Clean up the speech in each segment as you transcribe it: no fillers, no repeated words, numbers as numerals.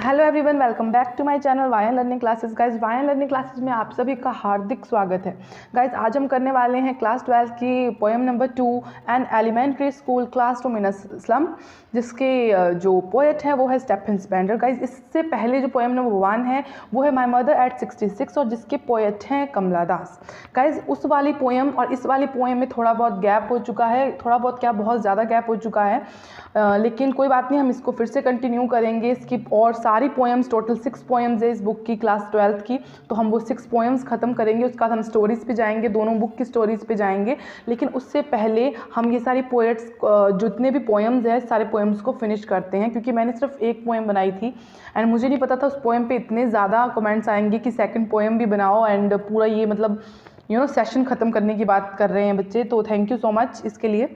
Hello everyone, welcome back to my channel Vayan learning classes. Guys, Vayan learning classes में आप सभी का हार्दिक स्वागत है। गाइज, आज हम करने वाले हैं क्लास 12 की poem number 2 an elementary school classroom in a slum, जिसके जो पोएट है वो है स्टेफन स्पेंडर। गाइज, इससे पहले जो पोएम नंबर 1 है वो है माय मदर एट 66 और जिसके पोएट हैं कमला दास। गाइज, उस वाली पोएम और इस वाली पोएम में थोड़ा बहुत गैप हो चुका है, थोड़ा बहुत क्या बहुत ज़्यादा गैप हो चुका है, लेकिन कोई बात नहीं, हम इसको फिर से कंटिन्यू करेंगे। इसकी और सारी पोएम्स, टोटल 6 पोएम्स है इस बुक की क्लास 12 की, तो हम वो 6 पोएम्स ख़त्म करेंगे। उसके बाद हम स्टोरीज़ पे जाएंगे, दोनों बुक की स्टोरीज़ पे जाएंगे। लेकिन उससे पहले हम ये सारी पोएट्स जितने भी पोएम्स हैं सारे पोएम्स को फिनिश करते हैं, क्योंकि मैंने सिर्फ एक पोएम बनाई थी एंड मुझे नहीं पता था उस पोएम पे इतने ज़्यादा कमेंट्स आएंगे कि सेकंड पोएम भी बनाओ एंड पूरा ये मतलब सेशन ख़त्म करने की बात कर रहे हैं बच्चे। तो थैंक यू सो मच इसके लिए।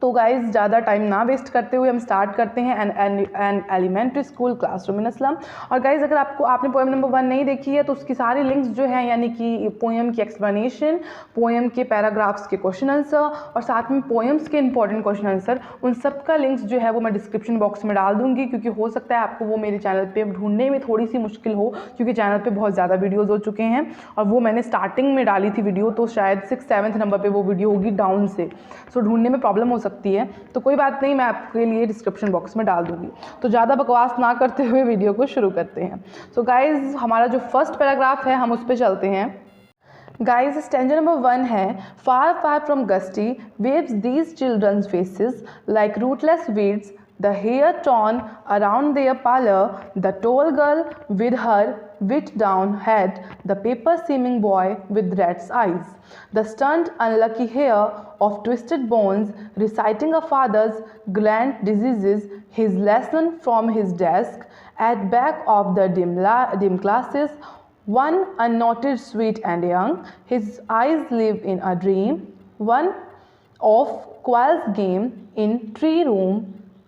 तो गाइज़, ज़्यादा टाइम ना वेस्ट करते हुए हम स्टार्ट करते हैं an elementary school classroom in a slum. और गाइज़, अगर आपने पोएम नंबर 1 नहीं देखी है तो उसकी सारी लिंक्स जो हैं, यानी कि पोएम की एक्सप्लेनेशन, पोएम के पैराग्राफ्स के क्वेश्चन आंसर और साथ में पोएम्स के इंपॉर्टेंट क्वेश्चन आंसर, उन सब का लिंक्स जो है वो मैं डिस्क्रिप्शन बॉक्स में डाल दूँगी, क्योंकि हो सकता है आपको वो मेरे चैनल पर ढूंढने में थोड़ी सी मुश्किल हो, क्योंकि चैनल पर बहुत ज़्यादा वीडियोज़ हो चुके हैं और वो मैंने स्टार्टिंग में डाली थी वीडियो, तो शायद 6-7 नंबर पर वो वीडियो होगी डाउन से, सो ढूंढने में प्रॉब्लम हो सकती है। तो कोई बात नहीं, मैं आपके लिए डिस्क्रिप्शन बॉक्स में डाल दूंगी। तो ज़्यादा बकवास ना करते हुए वीडियो को शुरू करते हैं। सो गाइज़, हमारा जो फर्स्ट पैराग्राफ है हम उस पर चलते हैं। गाइज, स्टैंजा नंबर 1 है, far far from gusty waves these childrens faces like rootless weeds, the hair torn around their pallor, the tall girl with her wit down head, the paper seeming boy with rat's eyes, the stunned unlucky hair of twisted bones, reciting a father's grand diseases, his lesson from his desk, at back of the dim classes, one unnoted sweet and young, his eyes live in a dream, one of quail's game in tree room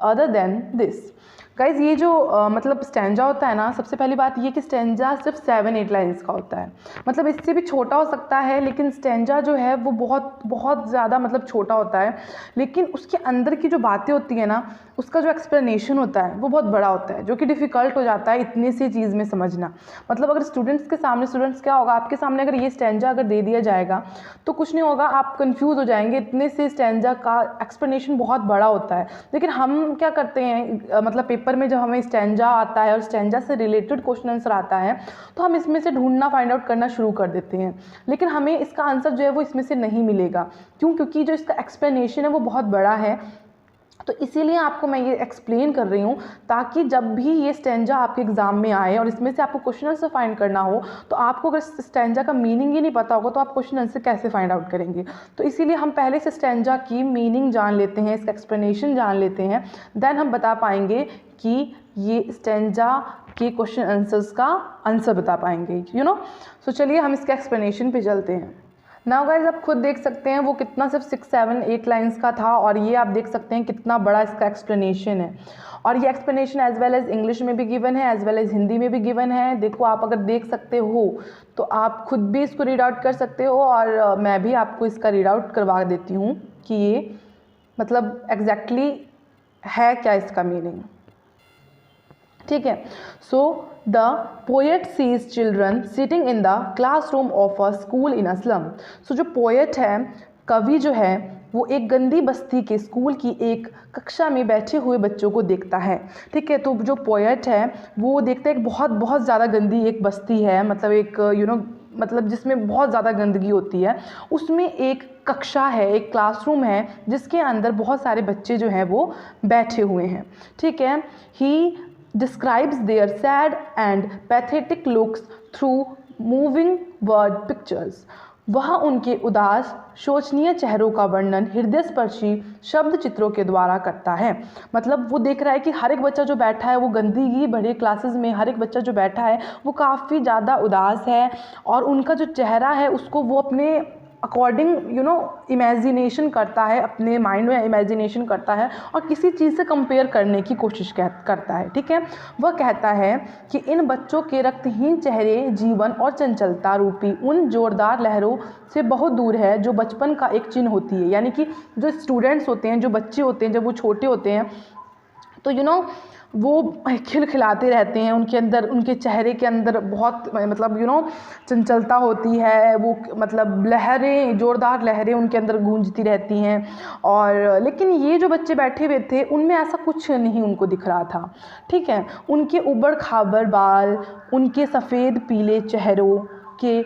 other than this। Guys, ये जो मतलब stanza होता है ना, सबसे पहली बात ये कि स्टैंजा सिर्फ 7-8 लाइन्स का होता है, मतलब इससे भी छोटा हो सकता है, लेकिन स्टैंजा जो है वो बहुत बहुत ज़्यादा मतलब छोटा होता है, लेकिन उसके अंदर की जो बातें होती है ना, उसका जो एक्सप्लेनेशन होता है वो बहुत बड़ा होता है, जो कि डिफ़िकल्ट हो जाता है इतनी सी चीज़ में समझना। मतलब अगर स्टूडेंट्स क्या होगा, आपके सामने अगर ये स्टैंजा अगर दे दिया जाएगा तो कुछ नहीं होगा, आप कंफ्यूज हो जाएंगे, इतने से स्टैंजा का एक्सप्लेनेशन बहुत बड़ा होता है। लेकिन हम क्या करते हैं, मतलब पेपर में जब हमें स्टैंजा आता है और स्टैंजा से रिलेटेड क्वेश्चन आंसर आता है तो हम इसमें से ढूंढना फाइंड आउट करना शुरू कर देते हैं, लेकिन हमें इसका आंसर जो है वो इसमें से नहीं मिलेगा। क्यों? क्योंकि जो इसका एक्सप्लेनेशन है वो बहुत बड़ा है। तो इसीलिए आपको मैं ये एक्सप्लेन कर रही हूँ, ताकि जब भी ये स्टैंजा आपके एग्जाम में आए और इसमें से आपको क्वेश्चन आंसर फाइंड करना हो, तो आपको अगर स्टैंजा का मीनिंग ही नहीं पता होगा तो आप क्वेश्चन आंसर कैसे फाइंड आउट करेंगे। तो इसीलिए हम पहले से स्टैंजा की मीनिंग जान लेते हैं, इसका एक्सप्लेनेशन जान लेते हैं, देन हम बता पाएंगे कि ये स्टैंजा के क्वेश्चन आंसर्स का आंसर बता पाएंगे, सो चलिए हम इसके एक्सप्लेनेशन पे चलते हैं। नाउ गाइज, आप खुद देख सकते हैं वो कितना सिर्फ 6-7-8 लाइन्स का था, और ये आप देख सकते हैं कितना बड़ा इसका एक्सप्लेनेशन है। और ये explanation as well as English में भी गिवन है, एज वेल एज हिंदी में भी गिवन है। देखो, आप अगर देख सकते हो तो आप खुद भी इसको रीड आउट कर सकते हो, और मैं भी आपको इसका रीड आउट करवा देती हूँ कि ये मतलब एग्जैक्टली है क्या इसका मीनिंग। ठीक है, so the poet sees children sitting in the classroom of a school in a slum. So जो पोएट है, कवि जो है, वो एक गंदी बस्ती के स्कूल की एक कक्षा में बैठे हुए बच्चों को देखता है। ठीक है, तो जो पोएट है वो देखता है एक बहुत बहुत ज़्यादा गंदी एक बस्ती है, मतलब एक मतलब जिसमें बहुत ज़्यादा गंदगी होती है, उसमें एक कक्षा है, एक क्लासरूम है जिसके अंदर बहुत सारे बच्चे जो हैं वो बैठे हुए हैं। ठीक है, ही describes their sad and pathetic looks through moving word pictures। वह उनके उदास शोचनीय चेहरों का वर्णन हृदयस्पर्शी शब्द चित्रों के द्वारा करता है। मतलब वो देख रहा है कि हर एक बच्चा जो बैठा है वो गंदगी भरे क्लासेस में, हर एक बच्चा जो बैठा है वो काफ़ी ज़्यादा उदास है, और उनका जो चेहरा है उसको वो अपने अकॉर्डिंग इमेजिनेशन करता है, अपने माइंड में इमेजिनेशन करता है और किसी चीज़ से कंपेयर करने की कोशिश करता है। ठीक है, वह कहता है कि इन बच्चों के रक्तहीन चेहरे जीवन और चंचलता रूपी उन जोरदार लहरों से बहुत दूर है जो बचपन का एक चिन्ह होती है। यानी कि जो स्टूडेंट्स होते हैं, जो बच्चे होते हैं, जब वो छोटे होते हैं तो वो खिलखिलाते रहते हैं, उनके अंदर, उनके चेहरे के अंदर बहुत मतलब चंचलता होती है, वो मतलब लहरें, ज़ोरदार लहरें उनके अंदर गूंजती रहती हैं। और लेकिन ये जो बच्चे बैठे हुए थे उनमें ऐसा कुछ नहीं उनको दिख रहा था, ठीक है। उनके उबड़ खाबड़ बाल उनके सफ़ेद पीले चेहरों के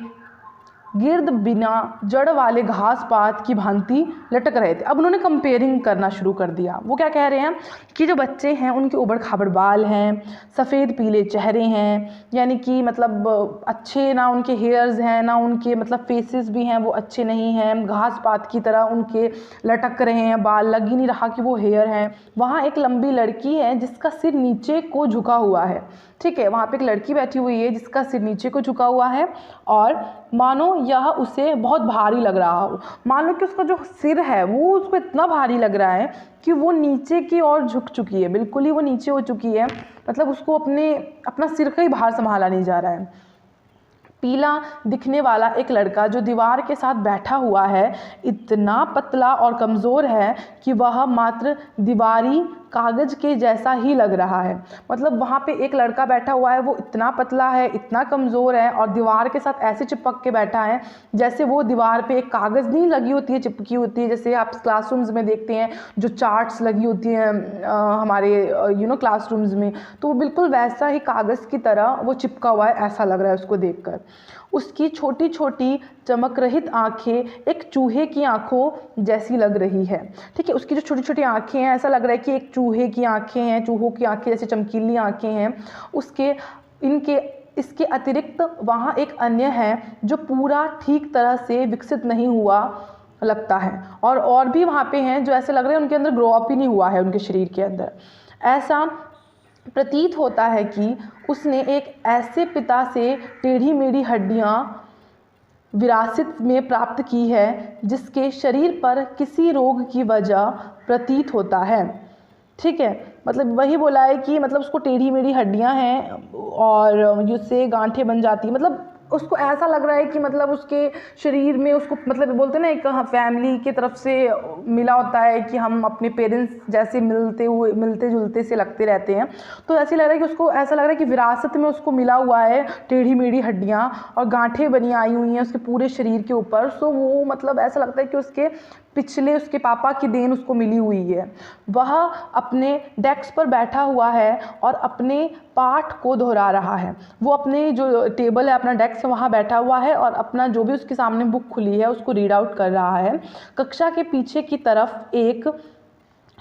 गिर्द बिना जड़ वाले घास पात की भांति लटक रहे थे। अब उन्होंने कंपेयरिंग करना शुरू कर दिया। वो क्या कह रहे हैं कि जो बच्चे हैं उनके उबड़ खाबड़ बाल हैं, सफ़ेद पीले चेहरे हैं, यानी कि मतलब अच्छे ना उनके हेयर्स हैं, ना उनके मतलब फेसेस भी हैं वो अच्छे नहीं हैं, घास पात की तरह उनके लटक रहे हैं बाल, लग ही नहीं रहा कि वो हेयर हैं। वहाँ एक लंबी लड़की है जिसका सिर नीचे को झुका हुआ है, ठीक है। वहाँ पे एक लड़की बैठी हुई है जिसका सिर नीचे को झुका हुआ है और मानो यह उसे बहुत भारी लग रहा हो। मान लो कि उसका जो सिर है वो उसको इतना भारी लग रहा है कि वो नीचे की ओर झुक चुकी है, बिल्कुल ही वो नीचे हो चुकी है, मतलब उसको अपना सिर का ही भार संभाला नहीं जा रहा है। पीला दिखने वाला एक लड़का जो दीवार के साथ बैठा हुआ है इतना पतला और कमज़ोर है कि वह मात्र दीवारी कागज़ के जैसा ही लग रहा है। मतलब वहाँ पे एक लड़का बैठा हुआ है, वो इतना पतला है, इतना कमज़ोर है और दीवार के साथ ऐसे चिपक के बैठा है जैसे वो दीवार पे एक कागज़ नहीं लगी होती है, चिपकी होती है, जैसे आप क्लासरूम्स में देखते हैं जो चार्ट्स लगी होती हैं हमारे क्लासरूम्स में, तो वो बिल्कुल वैसा ही कागज़ की तरह वो चिपका हुआ है, ऐसा लग रहा है उसको देखकर। उसकी छोटी छोटी चमक रहित आँखें एक चूहे की आँखों जैसी लग रही है, ठीक है। उसकी जो छोटी छोटी आँखें हैं ऐसा लग रहा है कि एक चूहे की आँखें हैं, चूहों की आँखें जैसे चमकीली आँखें हैं इसके अतिरिक्त वहाँ एक अन्य है जो पूरा ठीक तरह से विकसित नहीं हुआ लगता है, और भी वहाँ पे हैं जो ऐसे लग रहे हैं उनके अंदर ग्रो अप ही नहीं हुआ है उनके शरीर के अंदर। ऐसा प्रतीत होता है कि उसने एक ऐसे पिता से टेढ़ी मेढ़ी हड्डियाँ विरासत में प्राप्त की है जिसके शरीर पर किसी रोग की वजह प्रतीत होता है, ठीक है। मतलब वही बोला है कि मतलब उसको टेढ़ी मेढ़ी हड्डियां हैं और जिससे गांठें बन जाती, मतलब उसको ऐसा लग रहा है कि मतलब उसके शरीर में उसको मतलब बोलते हैं ना एक फैमिली की तरफ से मिला होता है कि हम अपने पेरेंट्स जैसे मिलते जुलते से लगते रहते हैं, तो ऐसे लग रहा है कि उसको ऐसा लग रहा है कि विरासत में उसको मिला हुआ है टेढ़ी मेढ़ी हड्डियाँ और गांठें बनी आई हुई हैं उसके पूरे शरीर के ऊपर। सो वो मतलब ऐसा लगता है कि उसके पापा की देन उसको मिली हुई है। वह अपने डेस्क पर बैठा हुआ है और अपने पाठ को दोहरा रहा है। वो अपने जो टेबल है, अपना डेस्क है, वहाँ बैठा हुआ है और अपना जो भी उसके सामने बुक खुली है उसको रीड आउट कर रहा है। कक्षा के पीछे की तरफ एक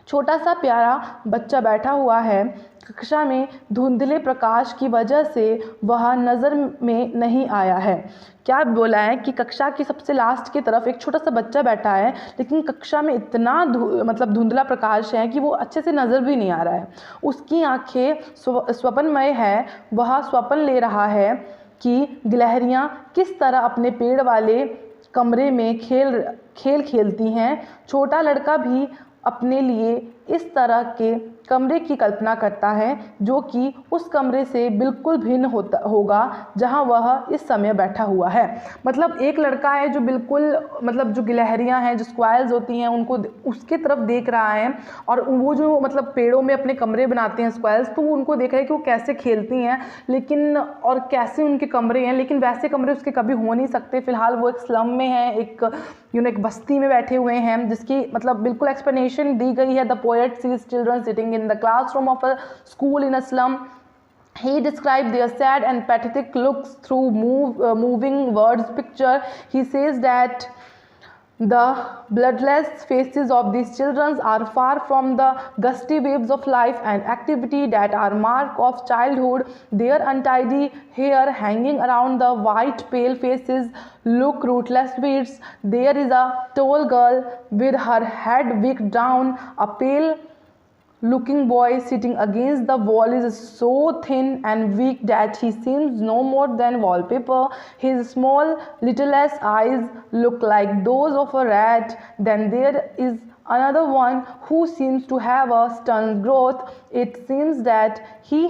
छोटा सा प्यारा बच्चा बैठा हुआ है। कक्षा में धुंधले प्रकाश की वजह से वह नज़र में नहीं आया है। क्या बोला है कि कक्षा की सबसे लास्ट की तरफ एक छोटा सा बच्चा बैठा है, लेकिन कक्षा में इतना मतलब धुंधला प्रकाश है कि वो अच्छे से नज़र भी नहीं आ रहा है। उसकी आंखें स्वप्नमय है, वह स्वप्न ले रहा है कि गिलहरियाँ किस तरह अपने पेड़ वाले कमरे में खेल खेलती हैं। छोटा लड़का भी अपने लिए इस तरह के कमरे की कल्पना करता है जो कि उस कमरे से बिल्कुल भिन्न होगा जहां वह इस समय बैठा हुआ है। मतलब एक लड़का है जो बिल्कुल मतलब जो गिलहरियां हैं, जो स्क्वायर्स होती हैं, उनको उसके तरफ देख रहा है और वो जो मतलब पेड़ों में अपने कमरे बनाते हैं स्क्वायर्स, तो वो उनको देख रहा है कि वो कैसे खेलती हैं लेकिन और कैसे उनके कमरे हैं, लेकिन वैसे कमरे उसके कभी हो नहीं सकते। फ़िलहाल वो एक स्लम में है, एक बस्ती में बैठे हुए हैं, जिसकी मतलब बिल्कुल एक्सप्लेनेशन दी गई है। The poet sees children sitting in the classroom of a school in a slum. He described their sad and pathetic looks through moving words picture. He says that the bloodless faces of these children are far from the gusty waves of life and activity that are mark of childhood. Their untidy hair hanging around the white pale faces look rootless weeds. There is a tall girl with her head wicked down. A pale looking boy sitting against the wall is so thin and weak that he seems no more than wallpaper. His small littlest eyes look like those of a rat. Then there is another one who seems to have a stunned growth. It seems that he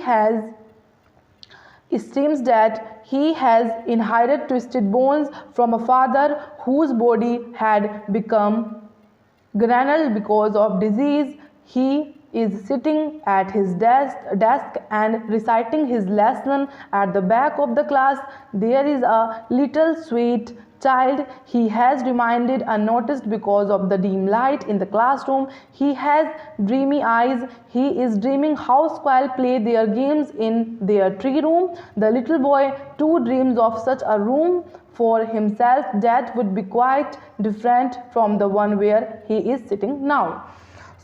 has inherited twisted bones from a father whose body had become granule because of disease. He is sitting at his desk and reciting his lesson. At the back of the class there is a little sweet child. He has remained unnoticed because of the dim light in the classroom. He has dreamy eyes. He is dreaming how squirrels play their games in their tree room. The little boy too dreams of such a room for himself that would be quite different from the one where he is sitting now.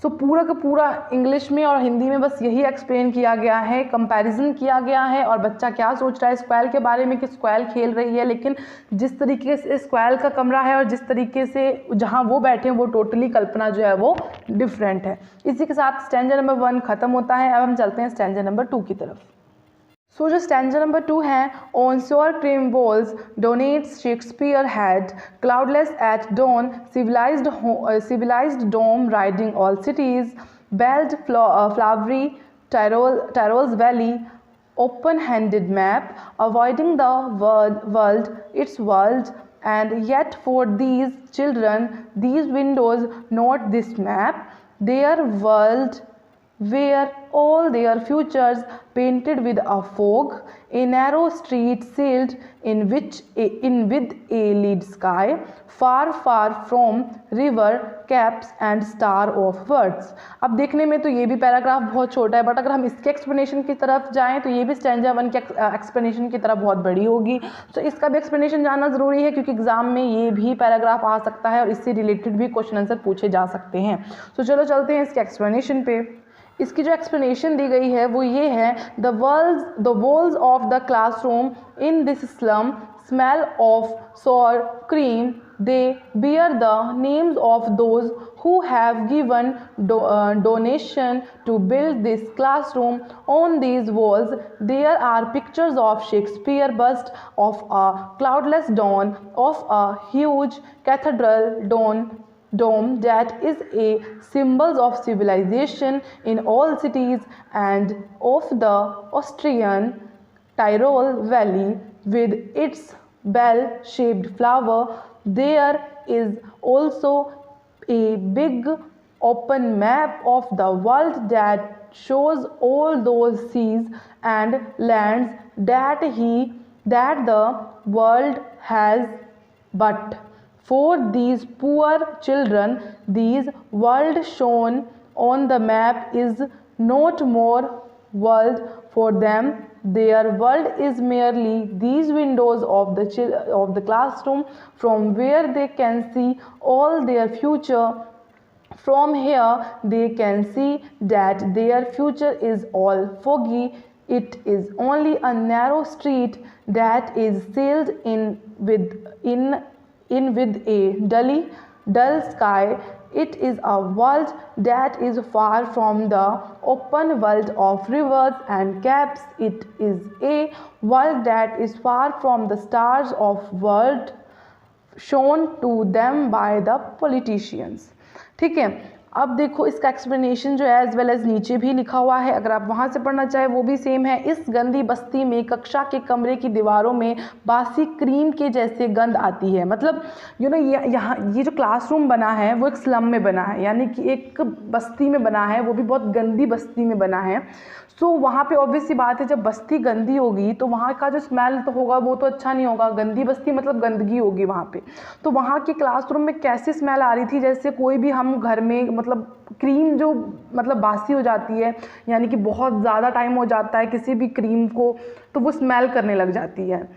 सो पूरा का पूरा English में और हिंदी में बस यही explain किया गया है, कंपैरिजन किया गया है और बच्चा क्या सोच रहा है स्क्वायर के बारे में कि स्क्वायर खेल रही है, लेकिन जिस तरीके से स्क्वायर का कमरा है और जिस तरीके से जहां वो बैठे हैं वो टोटली कल्पना जो है वो डिफरेंट है। इसी के साथ स्टैंजा नंबर 1 ख़त्म होता है। अब हम चलते हैं स्टैंजा नंबर 2 की तरफ। सो जो स्टैंजा नंबर 2 है, on sour cream walls donations Shakespeare head cloudless at dawn civilized dome riding all cities belled flowery Tyrol's valley open-handed map avoiding the world its world and yet for these children these windows not this map their world where all their futures painted with a fog, a narrow street sealed in with a lead sky, far far from river caps and star of words। अब देखने में तो ये भी paragraph बहुत छोटा है, but अगर हम इसके एक्सप्लेनेशन की तरफ जाएं तो ये भी स्टैंजा 1 के एक्सप्लेनेशन की तरफ बहुत बड़ी होगी। तो इसका भी एक्सप्लेनेशन जानना ज़रूरी है क्योंकि एग्जाम में ये भी पैराग्राफ आ सकता है और इससे रिलेटेड भी क्वेश्चन आंसर पूछे जा सकते हैं। तो चलो चलते हैं इसके एक्सप्लेनेशन पे। इसकी जो एक्सप्लेनेशन दी गई है वो ये है, the walls of the classroom in this slum smell of sour cream. They bear the names of those who have given donation to build this classroom. On these walls there are pictures of Shakespeare bust, of a cloudless dawn, of a huge cathedral dome that is a symbol of civilization in all cities, and of the Austrian Tyrol Valley with its bell-shaped flower. There is also a big open map of the world that shows all those seas and lands that the world has. But for these poor children, this world shown on the map is not more world for them. Their world is merely these windows of the classroom from where they can see all their future. From here they can see that their future is all foggy. It is only a narrow street that is sealed in with a dull sky. It is a world that is far from the open world of rivers and caps. It is a world that is far from the stars of world shown to them by the politicians। ठीक है, अब देखो इसका explanation जो है as well as नीचे भी लिखा हुआ है, अगर आप वहाँ से पढ़ना चाहें वो भी सेम है। इस गंदी बस्ती में कक्षा के कमरे की दीवारों में बासी क्रीम के जैसे गंध आती है। मतलब यहाँ ये जो क्लासरूम बना है वो एक स्लम में बना है, यानी कि एक बस्ती में बना है, वो भी बहुत गंदी बस्ती में बना है। सो वहाँ पे ऑब्वियस सी बात है, जब बस्ती गंदी होगी तो वहाँ का जो स्मेल तो होगा वो तो अच्छा नहीं होगा। गंदी बस्ती मतलब गंदगी होगी वहाँ पे। तो वहाँ के क्लासरूम में कैसी स्मेल आ रही थी, जैसे कोई भी हम घर में मतलब क्रीम जो मतलब बासी हो जाती है, यानी कि बहुत ज़्यादा टाइम हो जाता है किसी भी क्रीम को तो वो स्मेल करने लग जाती है।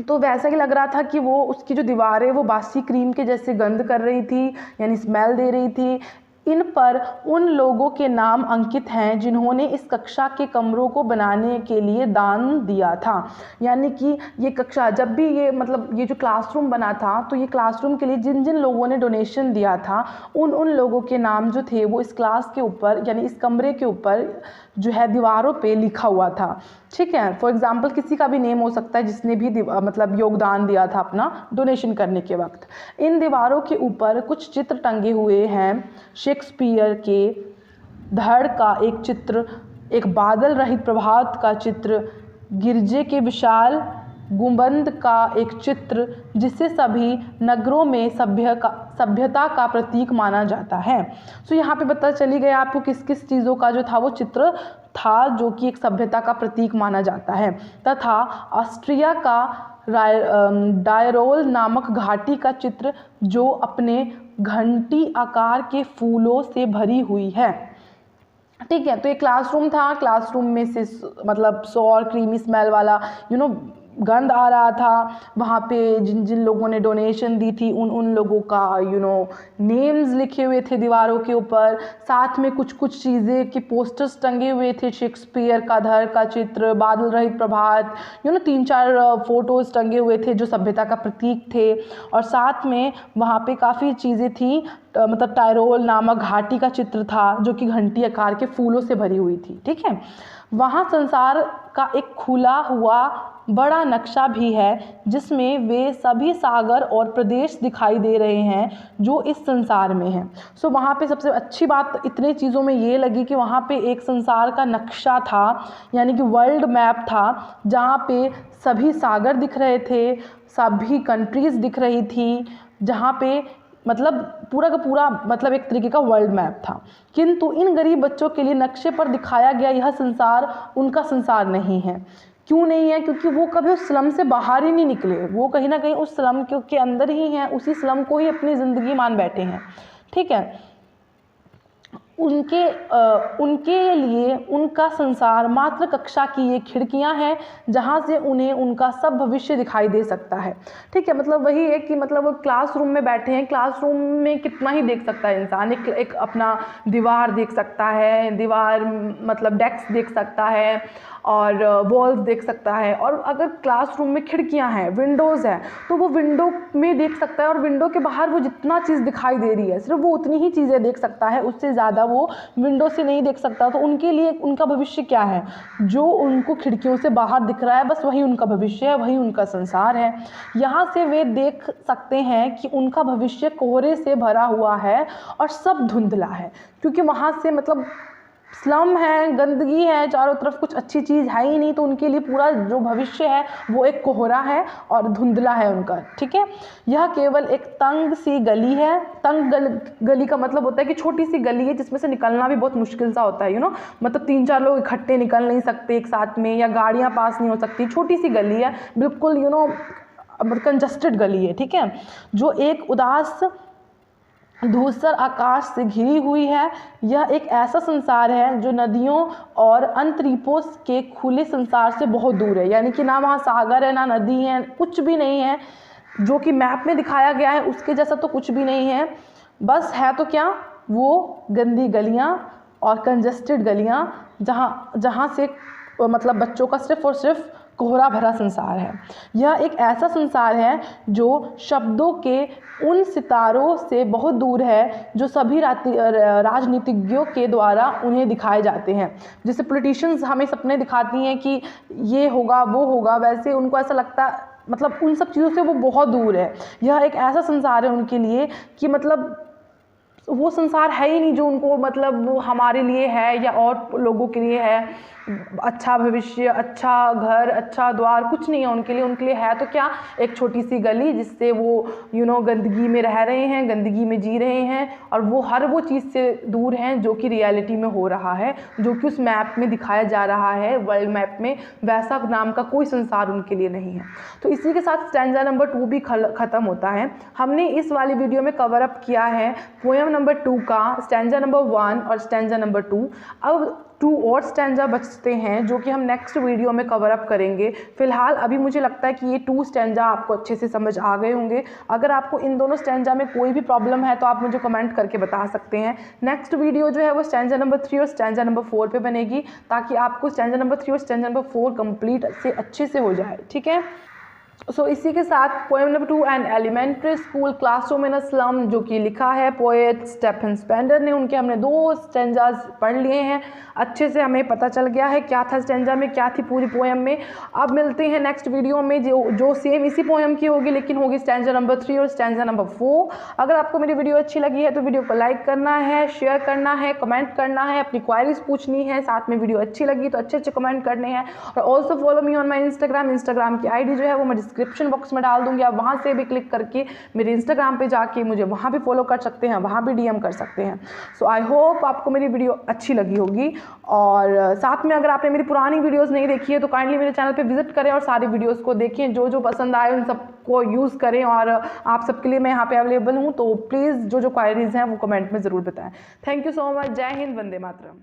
तो वैसा ही लग रहा था कि वो उसकी जो दीवारें वो बासी क्रीम के जैसे गंध कर रही थी, यानी स्मेल दे रही थी। इन पर उन लोगों के नाम अंकित हैं जिन्होंने इस कक्षा के कमरों को बनाने के लिए दान दिया था। यानी कि ये कक्षा जब भी ये मतलब ये जो क्लासरूम बना था तो ये क्लासरूम के लिए जिन जिन लोगों ने डोनेशन दिया था उन लोगों के नाम जो थे वो इस क्लास के ऊपर यानी इस कमरे के ऊपर जो है दीवारों पे लिखा हुआ था। ठीक है, फॉर एग्जांपल किसी का भी नेम हो सकता है जिसने भी मतलब योगदान दिया था अपना डोनेशन करने के वक्त। इन दीवारों के ऊपर कुछ चित्र टंगे हुए हैं। शेक्सपियर के धड़ का एक चित्र, एक बादल रहित प्रभात का चित्र, गिरजे के विशाल गुंबद का एक चित्र जिसे सभी नगरों में सभ्यता का प्रतीक माना जाता है। सो यहाँ पे पता चली गया आपको किस किस चीज़ों का जो था वो चित्र था जो कि एक सभ्यता का प्रतीक माना जाता है। तथा ऑस्ट्रिया का डायरोल नामक घाटी का चित्र जो अपने घंटी आकार के फूलों से भरी हुई है। ठीक है, तो ये क्लासरूम था, क्लासरूम में से मतलब सौर क्रीमी स्मेल वाला गंध आ रहा था। वहाँ पे जिन जिन लोगों ने डोनेशन दी थी उन लोगों का नेम्स लिखे हुए थे दीवारों के ऊपर। साथ में कुछ कुछ चीज़ें के पोस्टर्स टंगे हुए थे, शेक्सपियर का धर का चित्र, बादल रहित प्रभात, 3-4 फोटोज़ टंगे हुए थे जो सभ्यता का प्रतीक थे। और साथ में वहाँ पे काफ़ी चीज़ें थी, मतलब टायरोल नामक घाटी का चित्र था जो कि घंटी आकार के फूलों से भरी हुई थी। ठीक है, वहाँ संसार का एक खुला हुआ बड़ा नक्शा भी है जिसमें वे सभी सागर और प्रदेश दिखाई दे रहे हैं जो इस संसार में हैं। सो वहाँ पे सबसे अच्छी बात इतने चीज़ों में ये लगी कि वहाँ पे एक संसार का नक्शा था, यानी कि वर्ल्ड मैप था, जहाँ पे सभी सागर दिख रहे थे, सभी कंट्रीज़ दिख रही थी, जहाँ पे मतलब पूरा का पूरा मतलब एक तरीके का वर्ल्ड मैप था। किंतु इन गरीब बच्चों के लिए नक्शे पर दिखाया गया यह संसार उनका संसार नहीं है। क्यों नहीं है? क्योंकि वो कभी उस स्लम से बाहर ही नहीं निकले, वो कहीं ना कहीं उस स्लम के अंदर ही हैं, उसी स्लम को ही अपनी ज़िंदगी मान बैठे हैं। ठीक है, उनके लिए उनका संसार मात्र कक्षा की ये खिड़कियां हैं जहां से उन्हें उनका सब भविष्य दिखाई दे सकता है। ठीक है, मतलब वही है कि मतलब वो क्लासरूम में बैठे हैं, क्लासरूम में कितना ही देख सकता है इंसान, एक अपना दीवार देख सकता है, दीवार मतलब डेस्क देख सकता है और वॉल्स देख सकता है। और अगर क्लासरूम में खिड़कियां हैं, विंडोज़ हैं, तो वो विंडो में देख सकता है और विंडो के बाहर वो जितना चीज़ दिखाई दे रही है सिर्फ वो उतनी ही चीज़ें देख सकता है, उससे ज़्यादा वो विंडो से नहीं देख सकता। तो उनके लिए उनका भविष्य क्या है? जो उनको खिड़कियों से बाहर दिख रहा है बस वही उनका भविष्य है, वही उनका संसार है। यहाँ से वे देख सकते हैं कि उनका भविष्य कोहरे से भरा हुआ है और सब धुंधला है, क्योंकि वहाँ से मतलब स्लम है, गंदगी है, चारों तरफ कुछ अच्छी चीज़ है ही नहीं। तो उनके लिए पूरा जो भविष्य है वो एक कोहरा है और धुंधला है उनका। ठीक है, यह केवल एक तंग सी गली है। तंग गली का मतलब होता है कि छोटी सी गली है जिसमें से निकलना भी बहुत मुश्किल सा होता है, मतलब 3-4 लोग इकट्ठे निकल नहीं सकते एक साथ में, या गाड़ियाँ पास नहीं हो सकती। छोटी सी गली है, बिल्कुल कंजस्टेड गली है। ठीक है, जो एक उदास धूसर आकाश से घिरी हुई है। यह एक ऐसा संसार है जो नदियों और अंतरीपों के खुले संसार से बहुत दूर है, यानी कि ना वहाँ सागर है, ना नदी है, कुछ भी नहीं है जो कि मैप में दिखाया गया है उसके जैसा तो कुछ भी नहीं है। बस है तो क्या, वो गंदी गलियाँ और कंजस्टेड गलियाँ जहाँ से मतलब बच्चों का सिर्फ और सिर्फ कोहरा भरा संसार है। यह एक ऐसा संसार है जो शब्दों के उन सितारों से बहुत दूर है जो सभी राजनीतिज्ञों के द्वारा उन्हें दिखाए जाते हैं। जैसे पॉलिटिशियंस हमें सपने दिखाती हैं कि ये होगा वो होगा, वैसे उनको ऐसा लगता मतलब उन सब चीज़ों से वो बहुत दूर है। यह एक ऐसा संसार है उनके लिए कि मतलब वो संसार है ही नहीं जो उनको मतलब वो हमारे लिए है या और लोगों के लिए है। अच्छा भविष्य, अच्छा घर, अच्छा द्वार कुछ नहीं है उनके लिए। उनके लिए है तो क्या, एक छोटी सी गली जिससे वो गंदगी में रह रहे हैं, गंदगी में जी रहे हैं, और वो हर वो चीज़ से दूर हैं जो कि रियलिटी में हो रहा है, जो कि उस मैप में दिखाया जा रहा है, वर्ल्ड मैप में। वैसा नाम का कोई संसार उनके लिए नहीं है। तो इसी के साथ स्टैंजा नंबर 2 भी ख़त्म होता है। हमने इस वाली वीडियो में कवर अप किया है पोएम नंबर 2 का स्टैंजा नंबर 1 और स्टैंजा नंबर 2। अब 2 और स्टैंजा बचते हैं जो कि हम नेक्स्ट वीडियो में कवर अप करेंगे। फिलहाल अभी मुझे लगता है कि ये 2 स्टैंजा आपको अच्छे से समझ आ गए होंगे। अगर आपको इन दोनों स्टैंजा में कोई भी प्रॉब्लम है तो आप मुझे कमेंट करके बता सकते हैं। नेक्स्ट वीडियो जो है वो स्टैंजा नंबर 3 और स्टैंजा नंबर 4 पे बनेगी, ताकि आपको स्टैंजा नंबर 3 और स्टैंजा नंबर 4 कंप्लीट से अच्छे से हो जाए। ठीक है, सो इसी के साथ poem number 2 an elementary school classroom in a slum, जो कि लिखा है पोएट स्टेफन स्पेंडर ने, उनके हमने 2 स्टेंजाज पढ़ लिए हैं। अच्छे से हमें पता चल गया है क्या था स्टेंजा में, क्या थी पूरी पोएम में। अब मिलते हैं नेक्स्ट वीडियो में जो सेम इसी पोएम की होगी, लेकिन होगी स्टेंजा नंबर 3 और स्टेंजा नंबर 4। अगर आपको मेरी वीडियो अच्छी लगी है तो वीडियो को लाइक करना है, शेयर करना है, कमेंट करना है, अपनी क्वायरीज पूछनी है। साथ में वीडियो अच्छी लगी तो अच्छे अच्छे कमेंट करने हैं। और also follow me on my Instagram की आईडी जो है वो मैं डिस्क्रिप्शन बॉक्स में डाल दूंगी। आप वहाँ से भी क्लिक करके मेरे इंस्टाग्राम पे जाके मुझे वहाँ भी फॉलो कर सकते हैं, वहाँ भी डीएम कर सकते हैं। सो आई होप आपको मेरी वीडियो अच्छी लगी होगी। और साथ में अगर आपने मेरी पुरानी वीडियोस नहीं देखी है तो काइंडली मेरे चैनल पे विजिट करें और सारी वीडियोस को देखें, जो जो पसंद आए उन सबको यूज़ करें। और आप सबके लिए मैं यहाँ पे अवेलेबल हूँ, तो प्लीज़ जो जो क्वायरीज हैं वो कमेंट में ज़रूर बताएं। Thank you so much. जय हिंद, वंदे मातरम।